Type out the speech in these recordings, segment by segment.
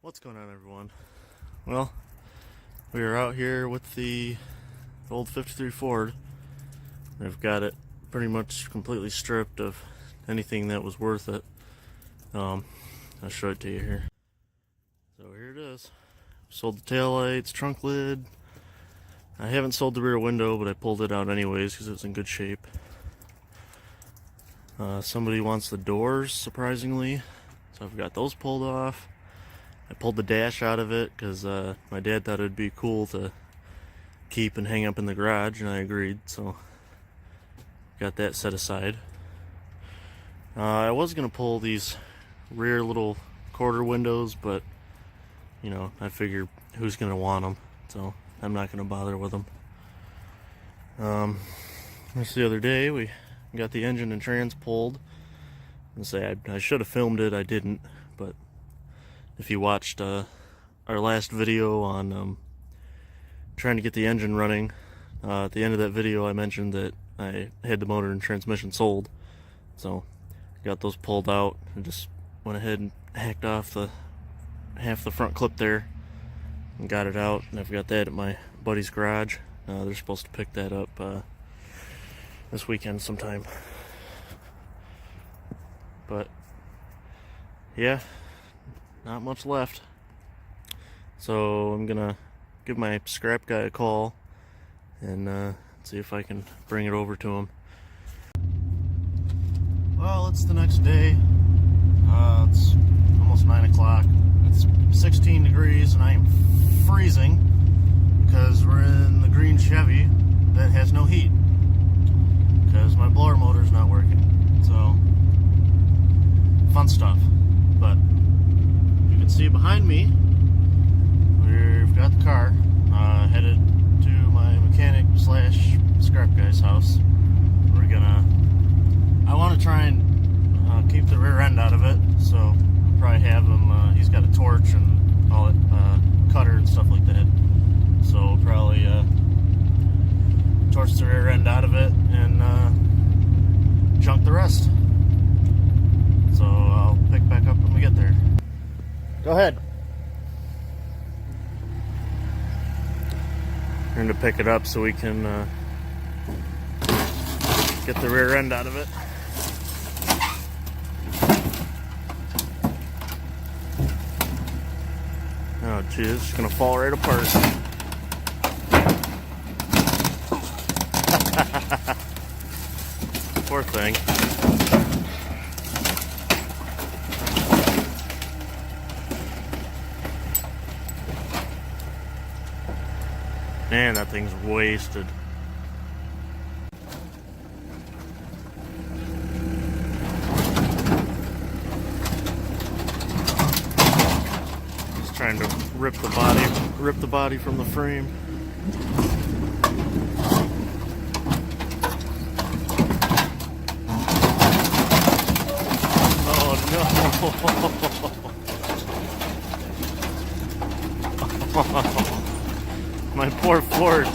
What's going on, everyone? Well, we are out here with the old 53 Ford. I've got it pretty much completely stripped of anything that was worth it. I'll show it to you here. So here it is. Sold the taillights, trunk lid. I haven't sold the rear window, but I pulled it out anyways because it's in good shape. Somebody wants the doors, surprisingly, so I've got those pulled off. I pulled the dash out of it because my dad thought it would be cool to keep and hang up in the garage, and I agreed, so got that set aside. I was going to pull these rear little quarter windows, but you know, I figured who's going to want them, so I'm not going to bother with them. Just the other day we got the engine and trans pulled, and say I should have filmed it, I didn't, but if you watched our last video on trying to get the engine running, at the end of that video I mentioned that I had the motor and transmission sold, so got those pulled out and just went ahead and hacked off the half the front clip there and got it out, and I've got that at my buddy's garage. They're supposed to pick that up this weekend sometime, but yeah, not much left. So I'm gonna give my scrap guy a call and see if I can bring it over to him. Well, it's the next day. It's almost 9 o'clock. It's 16 degrees and I am freezing because we're in the green Chevy that has no heat because my blower motor is not working. So fun stuff. But you can see behind me, we've got the car headed to my mechanic slash scrap guy's house. I want to try and keep the rear end out of it, so I'll probably have him, he's got a torch and all it, cutter and stuff like that, so we'll probably torch the rear end out of it and junk the rest. So I'll pick back up when we get there. Go ahead. We're going to pick it up so we can get the rear end out of it. Oh geez, it's going to fall right apart. Poor thing. Man, that thing's wasted. Just trying to rip the body from the frame. Oh no. My poor Ford.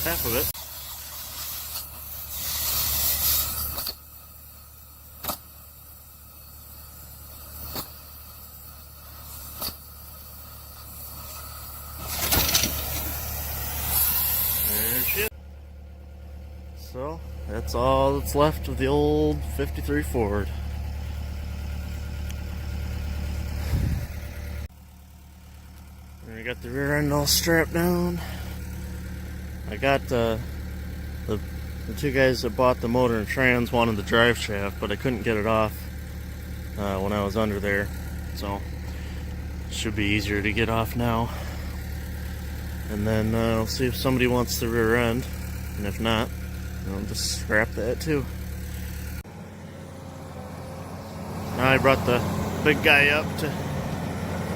Half of it. So that's all that's left of the old 53 Ford. And we got the rear end all strapped down. I got the two guys that bought the motor and trans wanted the drive shaft, but I couldn't get it off when I was under there, so it should be easier to get off now. And then I'll see if somebody wants the rear end, and if not, I'll just scrap that too. Now I brought the big guy up to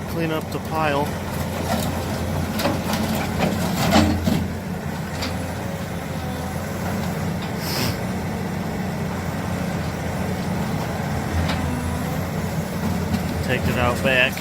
clean up the pile. Take it out back.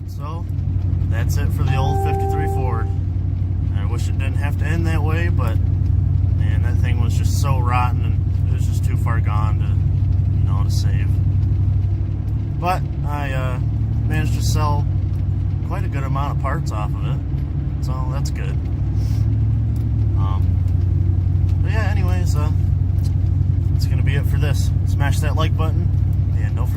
So, that's it for the old 53 Ford. I wish it didn't have to end that way, but man, that thing was just so rotten and it was just too far gone to save. But I managed to sell quite a good amount of parts off of it, so that's good. But yeah, anyways, that's gonna be it for this. Smash that like button, and don't